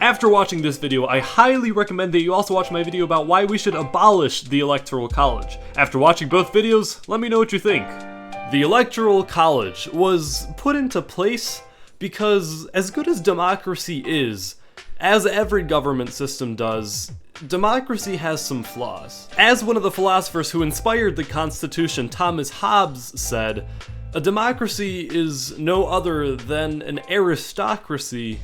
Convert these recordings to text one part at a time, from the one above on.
After watching this video, I highly recommend that you also watch my video about why we should abolish the Electoral College. After watching both videos, let me know what you think. The Electoral College was put into place because, as good as democracy is, as every government system does, democracy has some flaws. As one of the philosophers who inspired the Constitution, Thomas Hobbes, said, "A democracy is no other than an aristocracy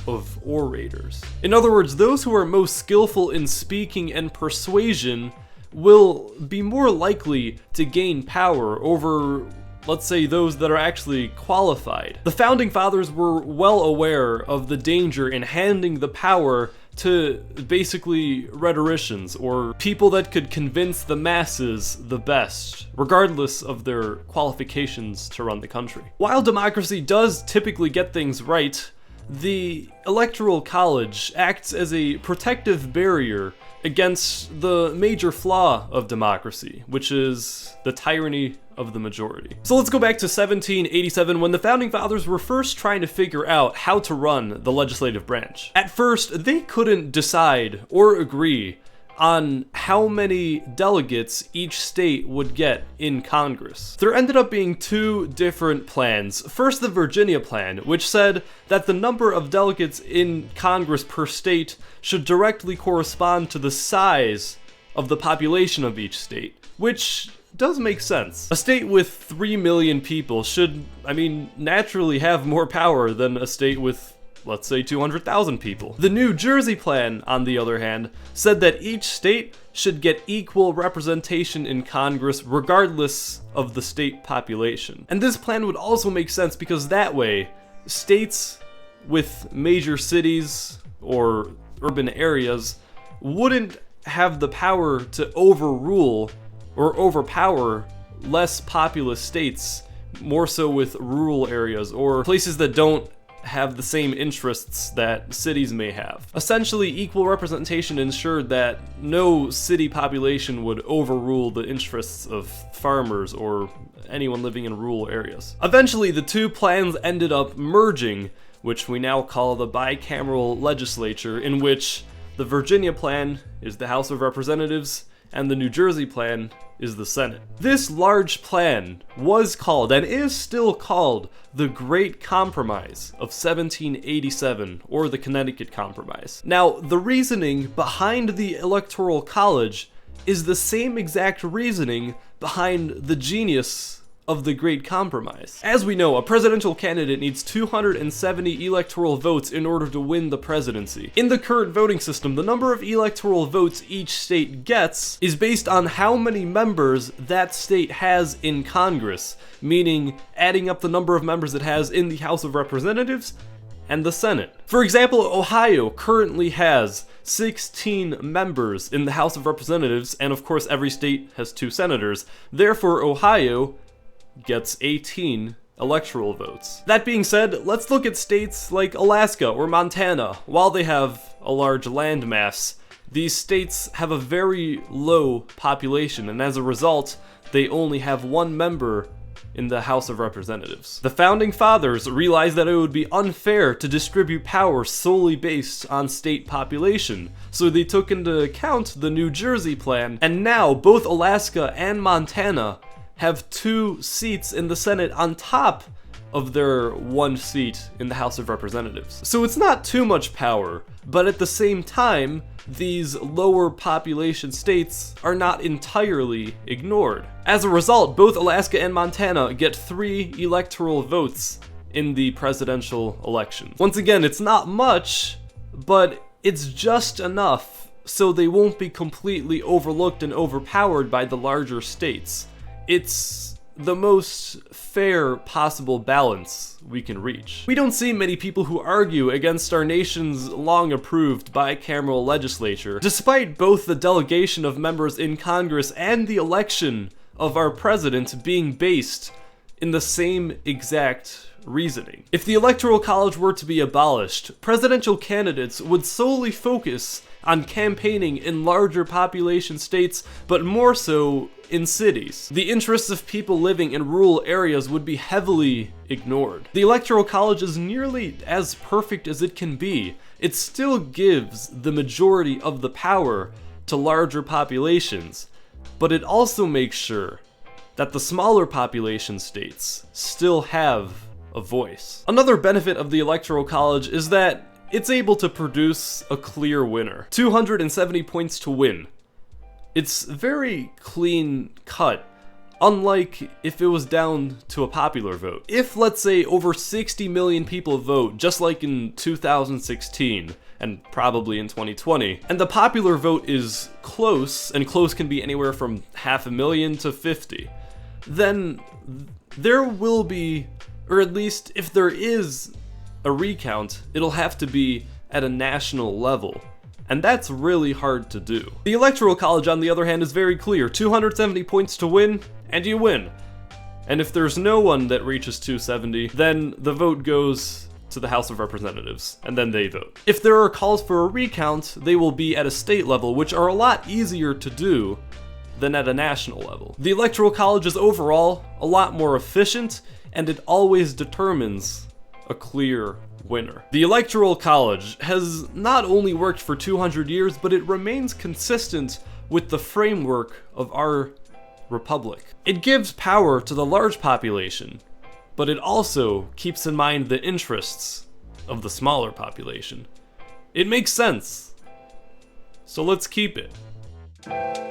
of orators." In other words, those who are most skillful in speaking and persuasion will be more likely to gain power over, let's say, those that are actually qualified. The Founding Fathers were well aware of the danger in handing the power to basically rhetoricians, or people that could convince the masses the best, regardless of their qualifications to run the country. While democracy does typically get things right, the Electoral College acts as a protective barrier against the major flaw of democracy, which is the tyranny of the majority. So let's go back to 1787, when the Founding Fathers were first trying to figure out how to run the legislative branch. At first, they couldn't decide or agree on how many delegates each state would get in Congress. There ended up being two different plans. First, the Virginia plan, which said that the number of delegates in Congress per state should directly correspond to the size of the population of each state, which does make sense. A state with 3 million people should, naturally have more power than a state with, let's say, 200,000 people. The New Jersey plan, on the other hand, said that each state should get equal representation in Congress regardless of the state population. And this plan would also make sense because that way, states with major cities or urban areas wouldn't have the power to overrule or overpower less populous states, more so with rural areas or places that don't have the same interests that cities may have. Essentially, equal representation ensured that no city population would overrule the interests of farmers or anyone living in rural areas. Eventually, the two plans ended up merging, which we now call the bicameral legislature, in which the Virginia plan is the House of Representatives and the New Jersey plan is the Senate. This large plan was called, and is still called, the Great Compromise of 1787, or the Connecticut Compromise. Now, the reasoning behind the Electoral College is the same exact reasoning behind the genius of the Great Compromise. As we know, a presidential candidate needs 270 electoral votes in order to win the presidency. In the current voting system, the number of electoral votes each state gets is based on how many members that state has in Congress, meaning adding up the number of members it has in the House of Representatives and the Senate. For example, Ohio currently has 16 members in the House of Representatives, and of course every state has 2 senators. Therefore, Ohio gets 18 electoral votes. That being said, let's look at states like Alaska or Montana. While they have a large landmass, these states have a very low population, and as a result, they only have 1 member in the House of Representatives. The Founding Fathers realized that it would be unfair to distribute power solely based on state population, so they took into account the New Jersey plan, and now both Alaska and Montana have 2 seats in the Senate on top of their 1 seat in the House of Representatives. So it's not too much power, but at the same time, these lower population states are not entirely ignored. As a result, both Alaska and Montana get 3 electoral votes in the presidential election. Once again, it's not much, but it's just enough so they won't be completely overlooked and overpowered by the larger states. It's the most fair possible balance we can reach. We don't see many people who argue against our nation's long-approved bicameral legislature, despite both the delegation of members in Congress and the election of our president being based in the same exact reasoning. If the Electoral College were to be abolished, presidential candidates would solely focus on campaigning in larger population states, but more so in cities. The interests of people living in rural areas would be heavily ignored. The Electoral College is nearly as perfect as it can be. it still gives the majority of the power to larger populations, but it also makes sure that the smaller population states still have a voice. Another benefit of the Electoral College is that it's able to produce a clear winner. 270 points to win. It's very clean cut, unlike if it was down to a popular vote. If, let's say, over 60 million people vote, just like in 2016, and probably in 2020, and the popular vote is close, and close can be anywhere from 500,000 to 50, then there will be, or at least if there is a recount, it'll have to be at a national level. And that's really hard to do. The Electoral College, on the other hand, is very clear. 270 points to win, and you win. And if there's no one that reaches 270, then the vote goes to the House of Representatives, and then they vote. If there are calls for a recount, they will be at a state level, which are a lot easier to do than at a national level. The Electoral College is overall a lot more efficient, and it always determines a clear winner. The Electoral College has not only worked for 200 years, but it remains consistent with the framework of our republic. It gives power to the large population, but it also keeps in mind the interests of the smaller population. It makes sense, so let's keep it.